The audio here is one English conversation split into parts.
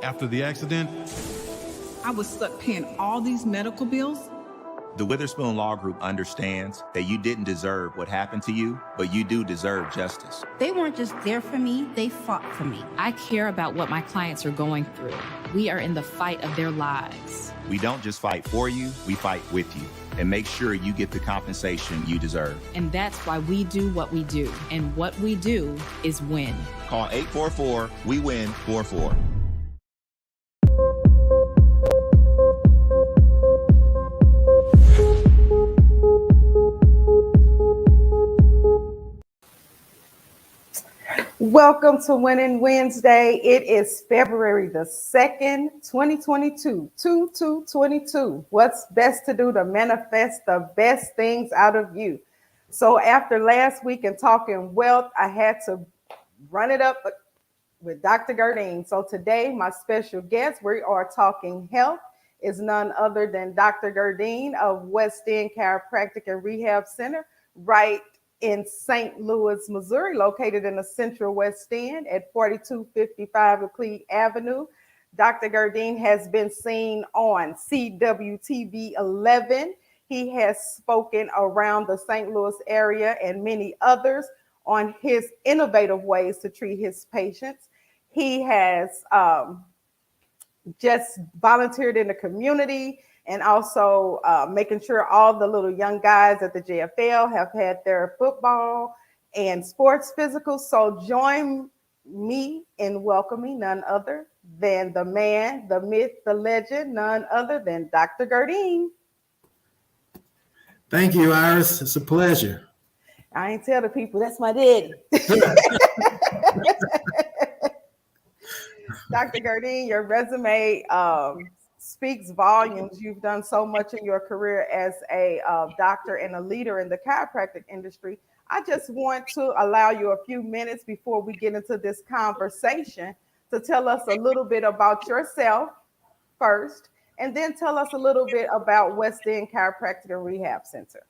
After the accident, I was stuck paying all these medical bills. The Witherspoon Law Group understands that you didn't deserve what happened to you, but you do deserve justice. They weren't just there for me, they fought for me. I care about what my clients are going through. We are in the fight of their lives. We don't just fight for you, we fight with you and make sure you get the compensation you deserve. And that's why we do what we do. And what we do is win. Call 844-WE-WIN-44. Welcome to Winning Wednesday. It is February the 2nd, 2022, 2222. What's best to do to manifest the best things out of you? So after last week and talking wealth, I had to run it up with Dr. Gerdine. So today, my special guest, we are talking health, is none other than Dr. Gerdine of West End Chiropractic and Rehab Center, right in St. Louis, Missouri, located in the Central West End at 4255 Euclid Avenue. Dr. Gerdine has been seen on CWTV 11. He has spoken around the St. Louis area and many others on his innovative ways to treat his patients. He has just volunteered in the community and also making sure all the little young guys at the JFL have had their football and sports physicals. So join me in welcoming none other than the man, the myth, the legend, none other than Dr. Gerdine. Thank you, Iris. It's a pleasure. I ain't tell the people that's my daddy. Dr. Gerdine, your resume speaks volumes. You've done so much in your career as a doctor and a leader in the chiropractic industry. I just want to allow you a few minutes before we get into this conversation to tell us a little bit about yourself first, and then tell us a little bit about West End Chiropractic and Rehab Center.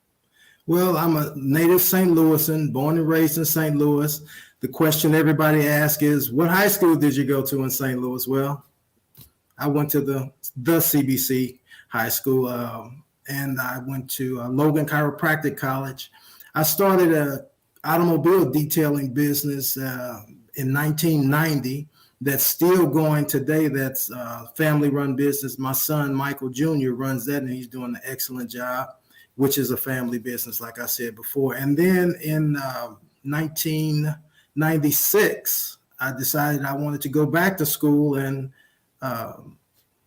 Well, I'm a native St. Louisan, born and raised in St. Louis. The question everybody asks is, what high school did you go to in St. Louis? Well, I went to the CBC high school, and I went to Logan Chiropractic College. I started a automobile detailing business in 1990 that's still going today. That's a family-run business. My son, Michael Jr., runs that, and he's doing an excellent job, which is a family business, like I said before. And then in 1996, I decided I wanted to go back to school and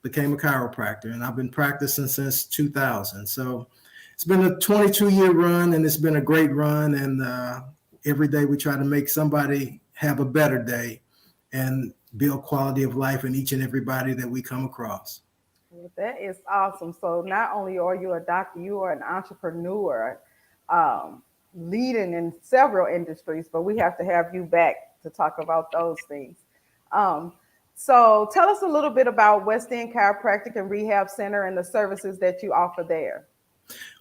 became a chiropractor, and I've been practicing since 2000. So it's been a 22-year run, and it's been a great run. And every day we try to make somebody have a better day and build quality of life in each and everybody that we come across. Well, that is awesome. So not only are you a doctor, you are an entrepreneur, leading in several industries, but we have to have you back to talk about those things. So tell us a little bit about West End Chiropractic and Rehab Center and the services that you offer there.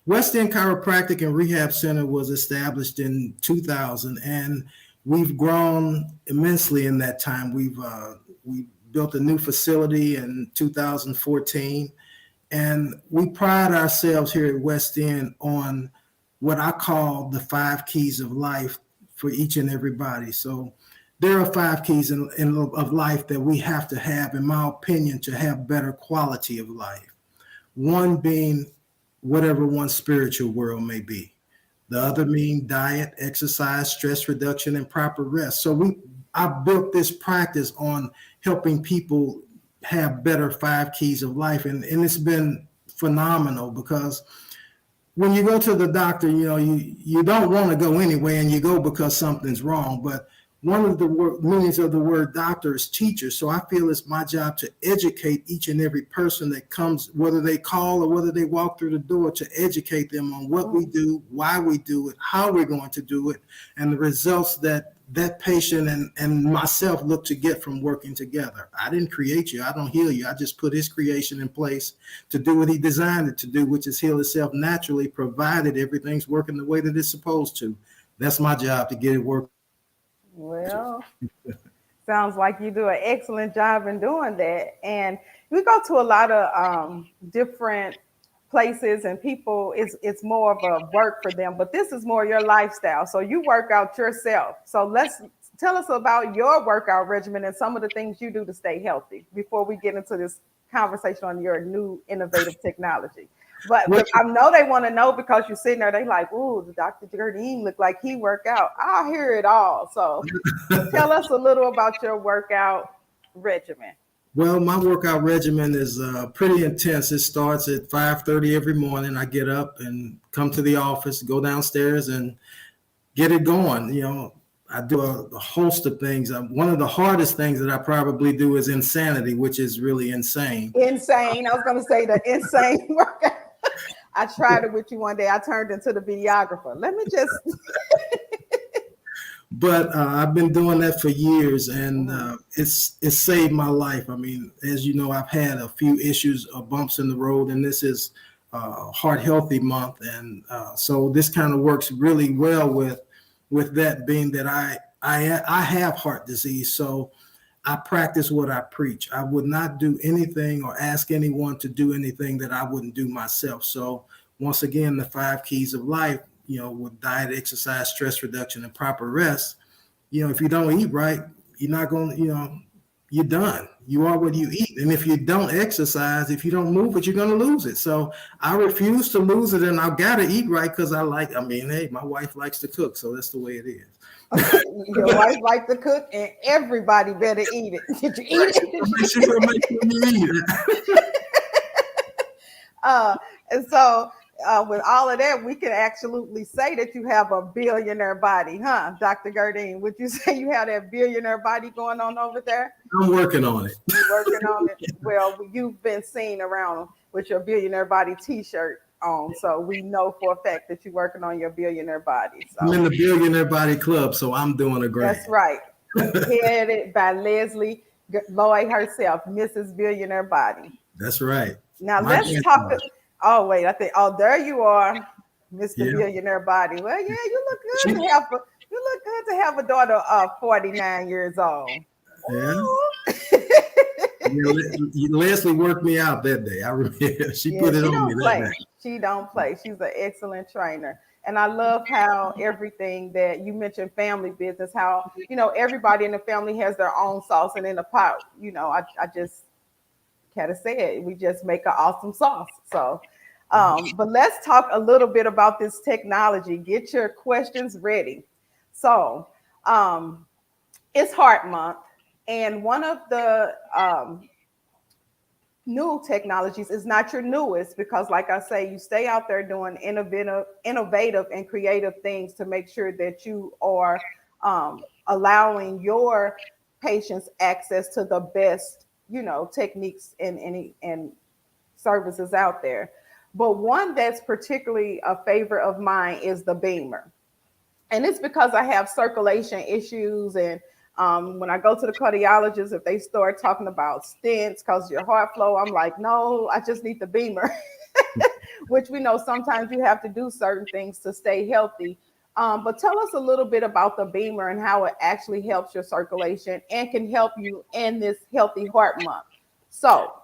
West End Chiropractic and Rehab Center was established in 2000, and we've grown immensely in that time. We built a new facility in 2014, and we pride ourselves here at West End on what I call the 5 keys of life for each and everybody. So there are 5 keys of life that we have to have, in my opinion, to have better quality of life. One being whatever one's spiritual world may be. The other being diet, exercise, stress reduction, and proper rest. So I built this practice on helping people have better 5 keys of life. And it's been phenomenal, because when you go to the doctor, you don't want to go anyway, and you go because something's wrong. But one of the meanings of the word doctor is teacher. So I feel it's my job to educate each and every person that comes, whether they call or whether they walk through the door, to educate them on what we do, why we do it, how we're going to do it, and the results that patient and myself look to get from working together. I didn't create you. I don't heal you. I just put his creation in place to do what he designed it to do, which is heal itself naturally, provided everything's working the way that it's supposed to. That's my job, to get it working. Well, Sounds like you do an excellent job in doing that. And we go to a lot of different places, and people, it's more of a work for them, but this is more your lifestyle. So you work out yourself. So let's tell us about your workout regimen and some of the things you do to stay healthy before we get into this conversation on your new innovative technology. But I know they want to know because you're sitting there, they like, ooh, the Dr. Gerdine look like he work out. I'll hear it all. So tell us a little about your workout regimen. Well, my workout regimen is pretty intense. It starts at 5:30 every morning. I get up and come to the office, go downstairs and get it going. You know, I do a host of things. One of the hardest things that I probably do is insanity, which is really insane. Insane. I was going to say the insane workout. I tried it with you one day. I turned into the videographer. Let me just. But I've been doing that for years, and it's saved my life. I mean, as you know, I've had a few issues, bumps in the road, and this is Heart Healthy Month, and so this kind of works really well with that being that I have heart disease, so I practice what I preach. I would not do anything or ask anyone to do anything that I wouldn't do myself. So once again, the 5 keys of life, you know, with diet, exercise, stress reduction, and proper rest, you know, if you don't eat right, you're not going to, you know, you're done. You are what you eat. And if you don't exercise, if you don't move it, you're going to lose it. So I refuse to lose it, and I've got to eat right because hey, my wife likes to cook, so that's the way it is. Your wife likes to cook, and everybody better eat it. Did you eat it? She's going to make sure you eat it. And so with all of that, we can absolutely say that you have a billionaire body, huh, Dr. Gerdine? Would you say you have that billionaire body going on over there? I'm working on it. You're working on it. Well, you've been seen around with your billionaire body T-shirt on, so we know for a fact that you're working on your billionaire body. So. I'm in the Billionaire Body Club, so I'm doing a great. That's right. Headed by Leslie Lloyd herself, Mrs. Billionaire Body. That's right. Now let's talk. Oh wait, there you are, Mr. Billionaire Body. Well, yeah, you look good to have a daughter of 49 years old. Yeah. Leslie worked me out that day. I remember she put it on me that day. She don't play. She's an excellent trainer. And I love how everything that you mentioned, family business, how, you know, everybody in the family has their own sauce and in a pot. You know, I just kind of said, we just make an awesome sauce. So, but let's talk a little bit about this technology. Get your questions ready. So, it's Heart Month. And one of the new technologies is not your newest, because like I say, you stay out there doing innovative and creative things to make sure that you are allowing your patients access to the best, you know, techniques and services out there. But one that's particularly a favorite of mine is the Beamer. And it's because I have circulation issues, and when I go to the cardiologist, if they start talking about stents because your heart flow, I'm like, no, I just need the Beamer, which we know sometimes you have to do certain things to stay healthy. But tell us a little bit about the Beamer and how it actually helps your circulation and can help you in this Healthy Heart Month. So,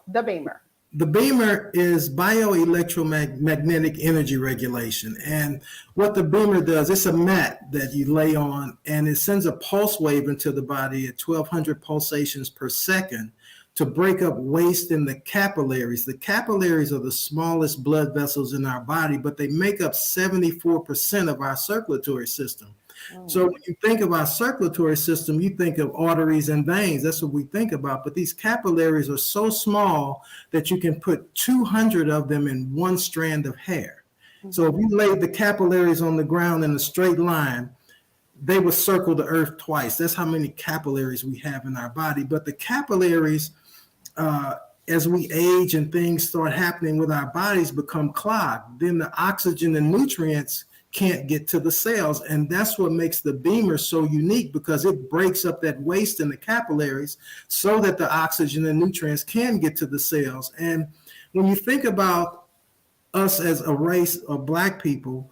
the Beamer. The Beamer is bioelectromagnetic energy regulation. And what the Beamer does, it's a mat that you lay on, and it sends a pulse wave into the body at 1,200 pulsations per second to break up waste in the capillaries. The capillaries are the smallest blood vessels in our body, but they make up 74% of our circulatory system. So when you think of our circulatory system, you think of arteries and veins. That's what we think about. But these capillaries are so small that you can put 200 of them in one strand of hair. So if you laid the capillaries on the ground in a straight line, they would circle the earth twice. That's how many capillaries we have in our body. But the capillaries, as we age and things start happening with our bodies, become clogged. Then the oxygen and nutrients can't get to the cells. And that's what makes the Beamer so unique, because it breaks up that waste in the capillaries so that the oxygen and nutrients can get to the cells. And when you think about us as a race of Black people,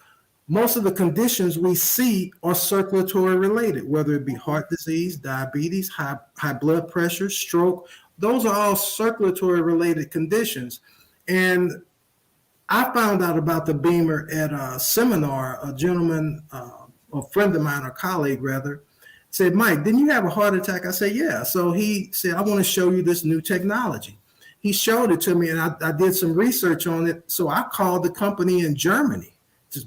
most of the conditions we see are circulatory related, whether it be heart disease, diabetes, high blood pressure, stroke. Those are all circulatory related conditions. And I found out about the Beamer at a seminar. A gentleman, a friend of mine, a colleague rather, said, Mike, didn't you have a heart attack? I said, yeah. So he said, I want to show you this new technology. He showed it to me, and I did some research on it. So I called the company in Germany.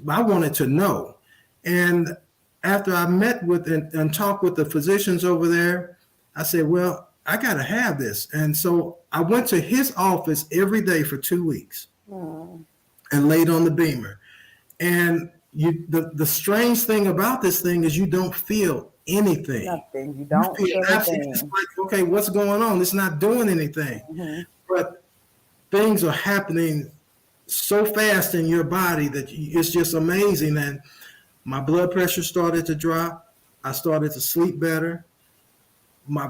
I wanted to know. And after I met with and talked with the physicians over there, I said, well, I got to have this. And so I went to his office every day for 2 weeks and laid on the Beamer. And the strange thing about this thing is you don't feel anything. Nothing. You don't feel anything. It's like, okay, what's going on? It's not doing anything. Mm-hmm. But things are happening so fast in your body that it's just amazing. And my blood pressure started to drop. I started to sleep better. My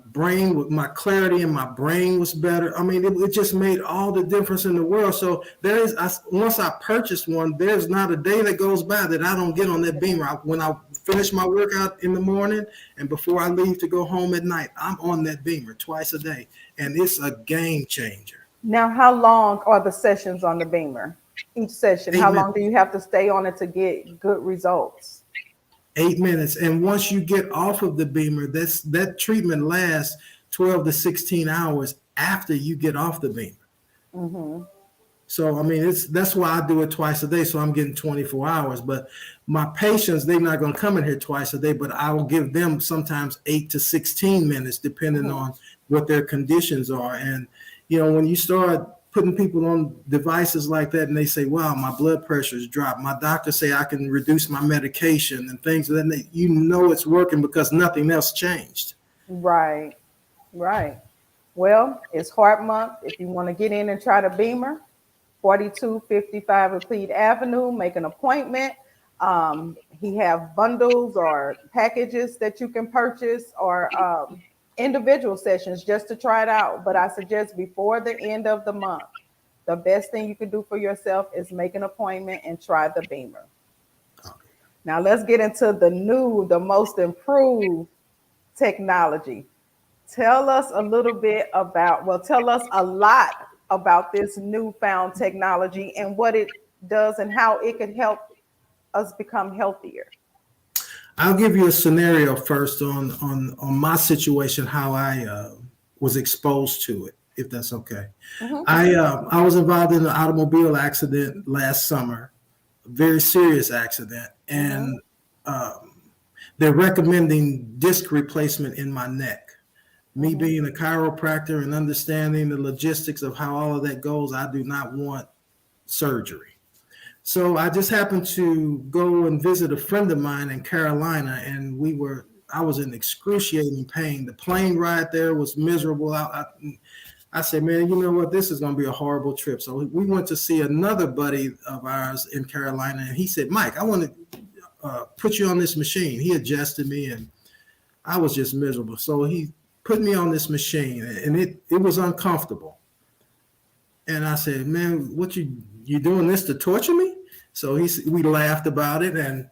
brain, my clarity in my brain was better. I mean, it just made all the difference in the world. So once I purchased one, there's not a day that goes by that I don't get on that Beamer. When I finish my workout in the morning and before I leave to go home at night, I'm on that Beamer twice a day. And it's a game changer. Now, how long are the sessions on the Beamer? Each session, how long do you have to stay on it to get good results? 8 minutes. And once you get off of the Beamer, that treatment lasts 12 to 16 hours after you get off the Beamer. Mm-hmm. So, I mean, that's why I do it twice a day. So I'm getting 24 hours. But my patients, they're not going to come in here twice a day, but I will give them sometimes 8 to 16 minutes, depending on what their conditions are. And, when you start putting people on devices like that and they say, wow, my blood pressure's dropped. My doctor say I can reduce my medication and things. And then it's working because nothing else changed. Right. Well, it's Heart Month. If you want to get in and try the Beamer, 4255 Euclid Avenue, make an appointment. He have bundles or packages that you can purchase or individual sessions just to try it out. But I suggest before the end of the month, the best thing you can do for yourself is make an appointment and try the Beamer. Okay. Now let's get into the most improved technology. Tell us a lot about this newfound technology and what it does and how it could help us become healthier. I'll give you a scenario first on my situation, how I was exposed to it, if that's okay. Mm-hmm. I was involved in an automobile accident last summer, a very serious accident, and they're recommending disc replacement in my neck. Me being a chiropractor and understanding the logistics of how all of that goes, I do not want surgery. So I just happened to go and visit a friend of mine in Carolina, and I was in excruciating pain. The plane ride there was miserable. I said, man, you know what? This is going to be a horrible trip. So we went to see another buddy of ours in Carolina, and he said, Mike, I want to put you on this machine. He adjusted me, and I was just miserable. So he put me on this machine, and it was uncomfortable. And I said, man, what you doing this to torture me? So we laughed about it, and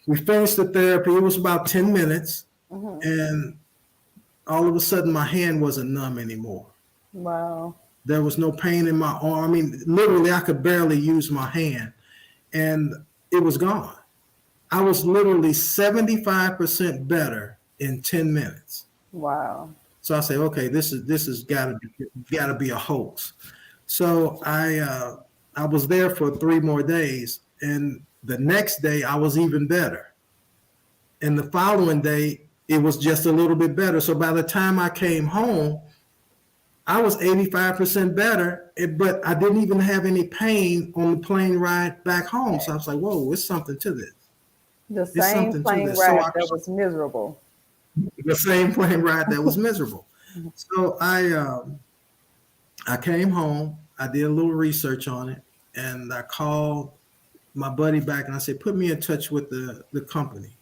we finished the therapy. It was about 10 minutes, and all of a sudden my hand wasn't numb anymore. Wow. There was no pain in my arm. I mean, literally, I could barely use my hand, and it was gone. I was literally 75% better in 10 minutes. Wow. So I say, okay, this has got to be a hoax. So I was there for 3 more days, and the next day I was even better. And the following day, it was just a little bit better. So by the time I came home, I was 85% better, but I didn't even have any pain on the plane ride back home. So I was like, whoa, it's something to this. The same plane ride that was miserable. The same plane ride that was miserable. So I came home. I did a little research on it, and I called my buddy back and I said, put me in touch with the company.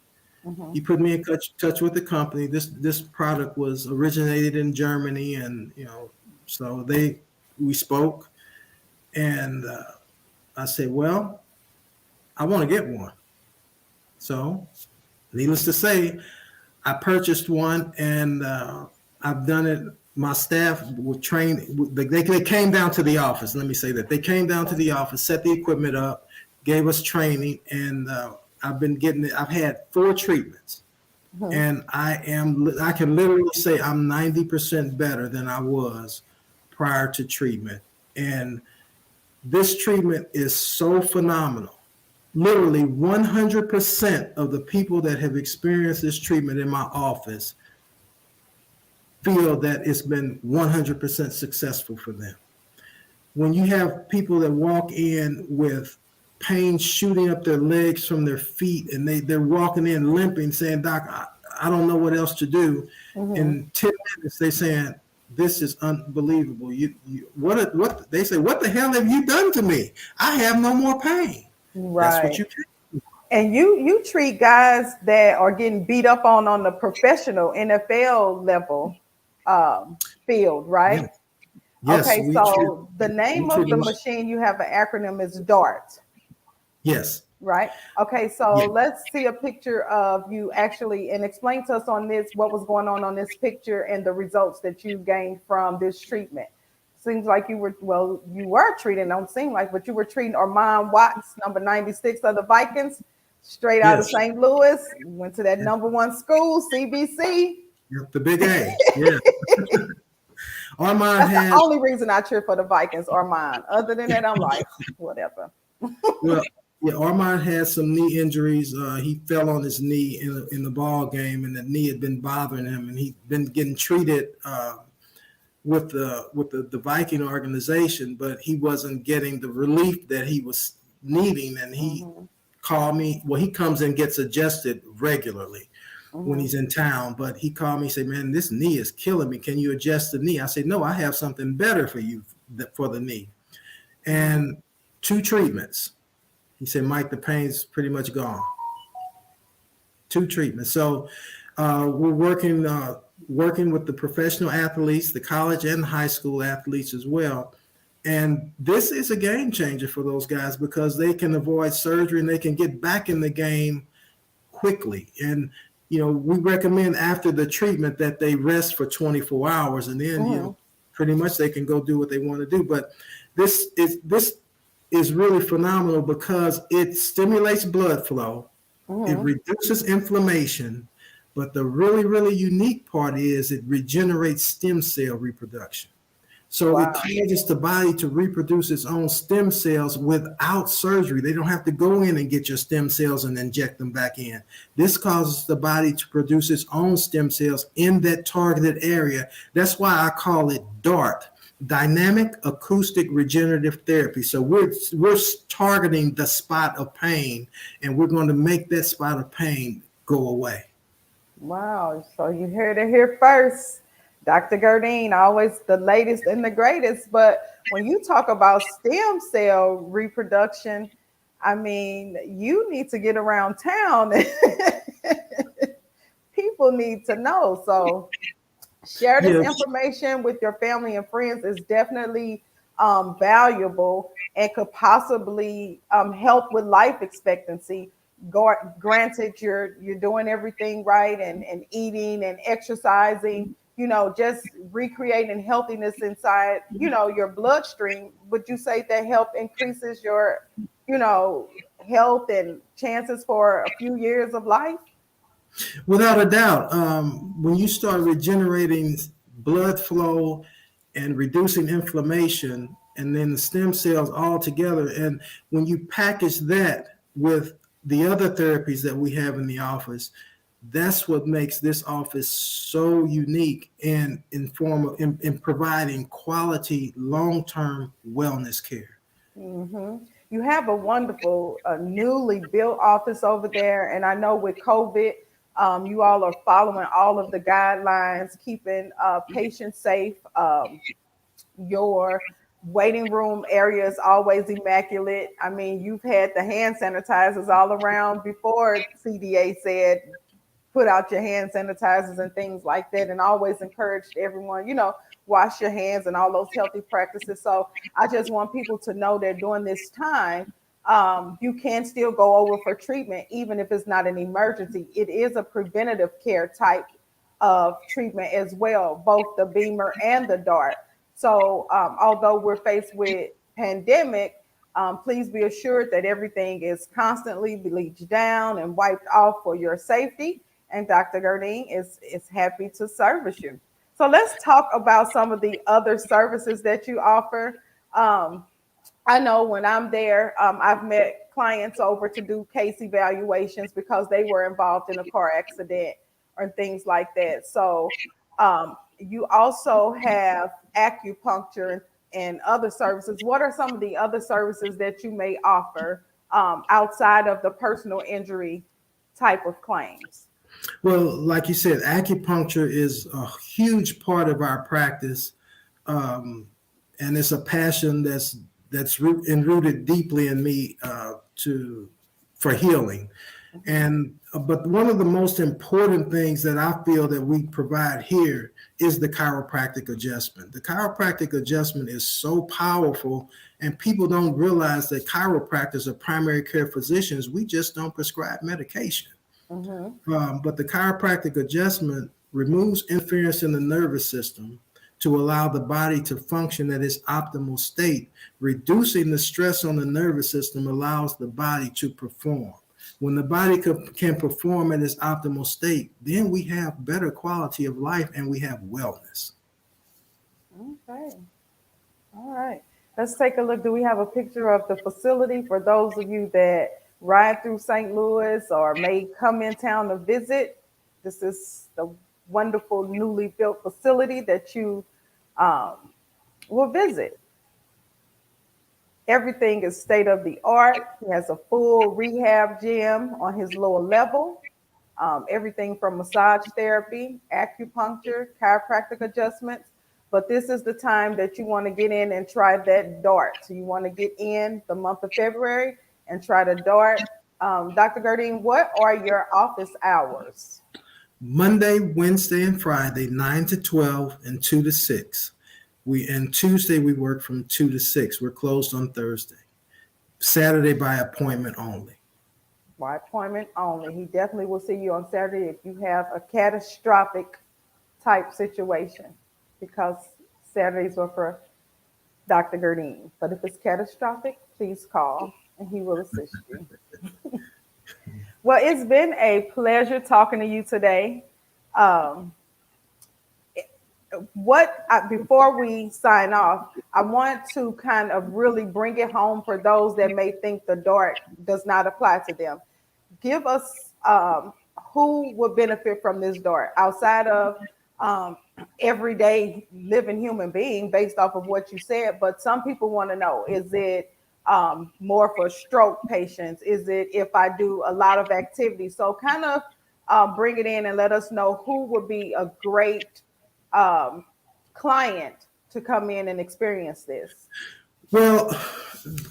Mm-hmm. He put me in touch with the company. This product was originated in Germany, and so we spoke, and I said, well, I want to get one. So, needless to say, I purchased one, and I've done it. My staff were trained. They came down to the office. Let me say that they came down to the office, set the equipment up, gave us training, and I've been getting it. I've had 4 treatments, and I can literally say I'm 90% better than I was prior to treatment. And this treatment is so phenomenal. Literally 100% of the people that have experienced this treatment in my office feel that it's been 100% successful for them. When you have people that walk in with pain shooting up their legs from their feet, and they're walking in limping, saying, "Doc, I don't know what else to do." In 10 minutes, they're saying, "This is unbelievable. What they say, what the hell have you done to me? I have no more pain." Right. That's what you can. And you treat guys that are getting beat up on the professional NFL level field, right? Yes. Okay, so the name of the machine, you have an acronym, is DART. Yes. Right. Okay, so let's see a picture of you actually, and explain to us on this what was going on this picture and the results that you gained from this treatment. Seems like you were treating, don't seem like, but you were treating Armand Watts, number 96 of the Vikings, straight out of St. Louis, went to that number 1 school, CBC. Yep, the big A. Yeah. Armand That's the only reason I cheer for the Vikings, Armand. Other than that, I'm like, whatever. Well, yeah, Armand had some knee injuries. He fell on his knee in the ball game, and the knee had been bothering him, and he'd been getting treated with the Viking organization, but he wasn't getting the relief that he was needing. And he called me. Well, he comes and gets adjusted regularly when he's in town, but he called me and said, "Man, this knee is killing me. Can you adjust the knee?" I said, "No, I have something better for you for the knee." And 2 treatments. He said, "Mike, the pain's pretty much gone." 2 treatments. So we're working with the professional athletes, the college and high school athletes as well. And this is a game changer for those guys, because they can avoid surgery and they can get back in the game quickly. And, we recommend after the treatment that they rest for 24 hours, and then, pretty much they can go do what they want to do. But this is really phenomenal because it stimulates blood flow. It reduces inflammation. But the really, really unique part is it regenerates stem cell reproduction. So it causes the body to reproduce its own stem cells without surgery. They don't have to go in and get your stem cells and inject them back in. This causes the body to produce its own stem cells in that targeted area. That's why I call it DART, Dynamic Acoustic Regenerative Therapy. So we're targeting the spot of pain, and we're going to make that spot of pain go away. Wow. So you heard it here first. Dr. Gerdine, always the latest and the greatest. But when you talk about stem cell reproduction, I mean, you need to get around town. People need to know. So share this information with your family and friends. Is definitely valuable and could possibly help with life expectancy. Granted, you're doing everything right and eating and exercising, just recreating healthiness inside, your bloodstream. Would you say that help increases your, health and chances for a few years of life? Without a doubt. When you start regenerating blood flow and reducing inflammation, and then the stem cells all together, and when you package that with the other therapies that we have in the office, that's what makes this office so unique in providing quality long-term wellness care. You have a wonderful newly built office over there, and I know with COVID, you all are following all of the guidelines, keeping patients safe. Your waiting room area is always immaculate. I mean, you've had the hand sanitizers all around before CDA said put out your hand sanitizers and things like that, and always encouraged everyone, wash your hands and all those healthy practices. So I just want people to know that during this time, you can still go over for treatment, even if it's not an emergency. It is a preventative care type of treatment as well, both the Beamer and the Dart. So although we're faced with pandemic, please be assured that everything is constantly bleached down and wiped off for your safety. And Dr. Gerdine is happy to service you. So let's talk about some of the other services that you offer. I know when I'm there, I've met clients over to do case evaluations because they were involved in a car accident or things like that. So you also have acupuncture and other services. What are some of the other services that you may offer outside of the personal injury type of claims? Well, like you said, acupuncture is a huge part of our practice, and it's a passion that's rooted deeply in me for healing. And but one of the most important things that I feel that we provide here is the chiropractic adjustment. The chiropractic adjustment is so powerful, and people don't realize that chiropractors are primary care physicians. We just don't prescribe medication. But the chiropractic adjustment removes interference in the nervous system to allow the body to function at its optimal state. Reducing the stress on the nervous system allows the body to perform. When the body can perform at its optimal state, then we have better quality of life and we have wellness. Okay. All right. Let's take a look. Do we have a picture of the facility for those of you that ride through St. Louis or may come in town to visit? This is the wonderful newly built facility that you will visit. Everything is state of the art. He has a full rehab gym on his lower level. Everything from massage therapy, acupuncture, chiropractic adjustments. But this is the time that you want to get in and try that Dart. So you want to get in the month of February and try the Dart. Dr. Gerdine, what are your office hours? Monday, Wednesday, and Friday, 9 to 12 and 2 to 6. And Tuesday we work from 2 to 6. We're closed on Thursday. Saturday by appointment only. By appointment only. He definitely will see you on Saturday if you have a catastrophic type situation, because Saturdays are for Dr. Gerdine. But if it's catastrophic, please call and he will assist you. Well, it's been a pleasure talking to you today. Before we sign off, I want to kind of really bring it home for those that may think the Dart does not apply to them. Give us who would benefit from this Dart outside of everyday living human being, based off of what you said. But some people want to know, is it more for stroke patients? Is it if I do a lot of activity? So kind of bring it in and let us know who would be a great client to come in and experience this. Well,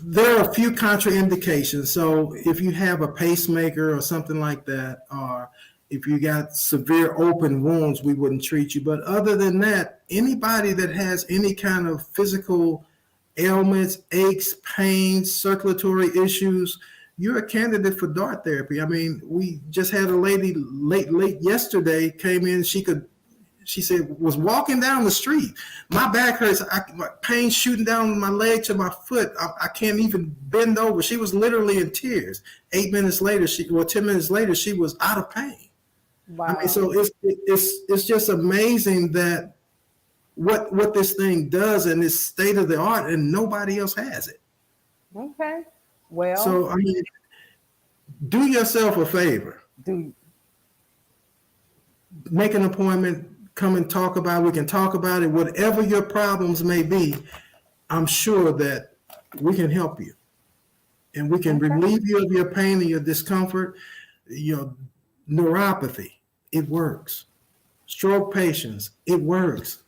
there are a few contraindications. So if you have a pacemaker or something like that, or if you got severe open wounds, we wouldn't treat you. But other than that, anybody that has any kind of physical ailments, aches, pains, circulatory issues, you're a candidate for Dart therapy. I mean, we just had a lady late yesterday came in. She said, was walking down the street. My back hurts. My pain shooting down my leg to my foot. I can't even bend over. She was literally in tears. 10 minutes later, she was out of pain. Wow. I mean, so it's just amazing that what this thing does, and it's state of the art, and nobody else has it. Okay. Well, so I mean, do yourself a favor. Make an appointment. Come and talk about it. We can talk about it. Whatever your problems may be, I'm sure that we can help you. And we can relieve you of your pain and your discomfort. Your neuropathy, it works. Stroke patients, it works.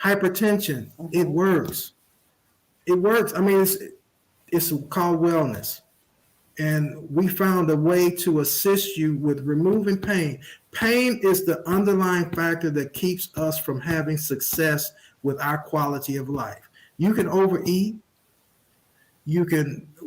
Hypertension, it works. It works. I mean, it's called wellness. And we found a way to assist you with removing pain. Pain is the underlying factor that keeps us from having success with our quality of life. You can overeat.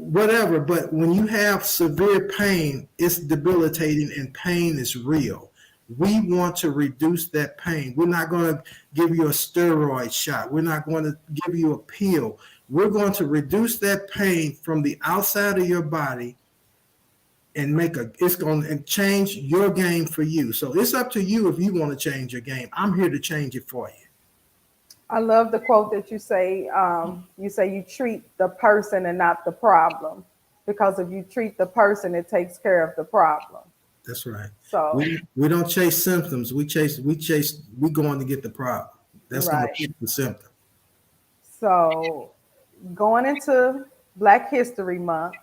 whatever. But when you have severe pain, it's debilitating and pain is real. We want to reduce that pain. We're not going to give you a steroid shot. We're not going to give you a pill. We're going to reduce that pain from the outside of your body and it's going to change your game for you. So it's up to you if you want to change your game. I'm here to change it for you. I love the quote that you say you treat the person and not the problem, because if you treat the person, it takes care of the problem. That's right. So we don't chase symptoms. We going to get the problem. That's right. Going to keep the symptom. So going into Black History Month,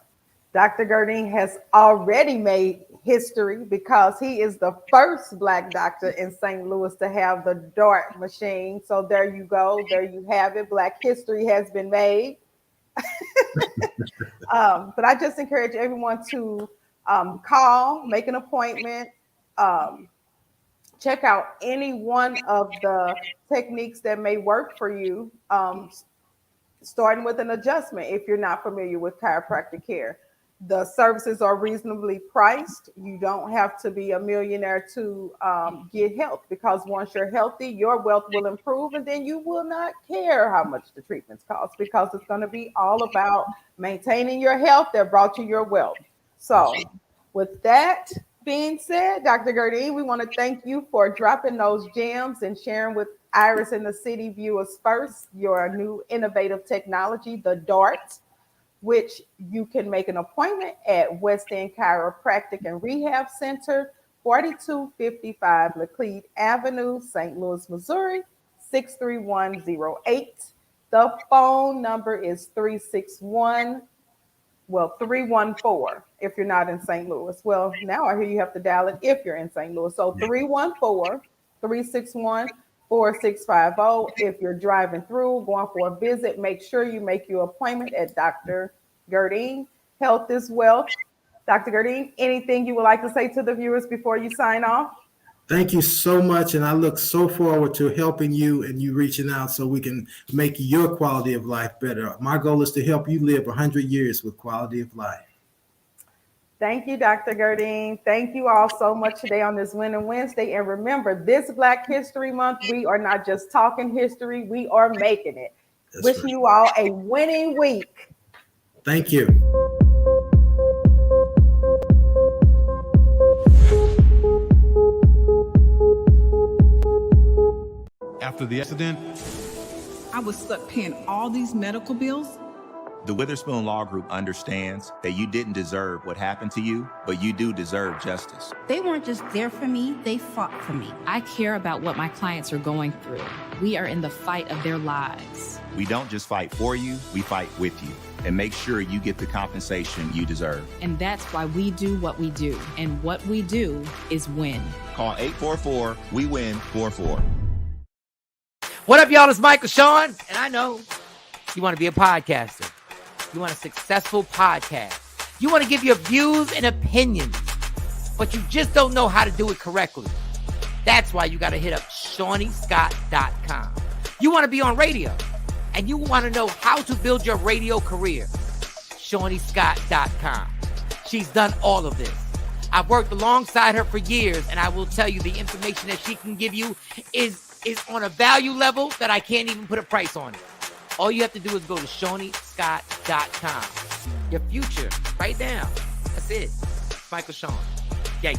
Dr. Gerdine has already made history because he is the first Black doctor in St. Louis to have the DART machine. So there you go. There you have it. Black history has been made. But I just encourage everyone to call, make an appointment, check out any one of the techniques that may work for you, starting with an adjustment if you're not familiar with chiropractic care. The services are reasonably priced. You don't have to be a millionaire to get help, because once you're healthy, your wealth will improve, and then you will not care how much the treatments cost, because it's going to be all about maintaining your health that brought you your wealth. So with that being said, Dr. Gerdine, we want to thank you for dropping those gems and sharing with Iris and the City viewers first your new innovative technology, the DART, which you can make an appointment at West End Chiropractic and Rehab Center, 4255 Laclede Avenue, St. Louis, Missouri, 63108. The phone number is 314 if you're not in St. Louis. Well, now I hear you have to dial it if you're in St. Louis. So 314-361-4650. If you're driving through, going for a visit, make sure you make your appointment at Dr. Gerdine. Health is wealth. Dr. Gerdine, anything you would like to say to the viewers before you sign off? Thank you so much. And I look so forward to helping you and you reaching out so we can make your quality of life better. My goal is to help you live 100 years with quality of life. Thank you, Dr. Gerdine. Thank you all so much today on this Winning Wednesday. And remember, this Black History Month, we are not just talking history, we are making it. That's Wishing right. you all a winning week. Thank you. After the accident, I was stuck paying all these medical bills. The Witherspoon Law Group understands that you didn't deserve what happened to you, but you do deserve justice. They weren't just there for me, they fought for me. I care about what my clients are going through. We are in the fight of their lives. We don't just fight for you, we fight with you and make sure you get the compensation you deserve. And that's why we do what we do. And what we do is win. Call 844-WE-WIN-44. What up, y'all? It's Michael Sean, and I know you want to be a podcaster. You want a successful podcast. You want to give your views and opinions, but you just don't know how to do it correctly. That's why you got to hit up ShawneeScott.com. You want to be on radio, and you want to know how to build your radio career. ShawneeScott.com. She's done all of this. I've worked alongside her for years, and I will tell you the information that she can give you is on a value level that I can't even put a price on it. All you have to do is go to ShawneeScott.com. Your future, right now. That's it. Michael Sean. Yeah.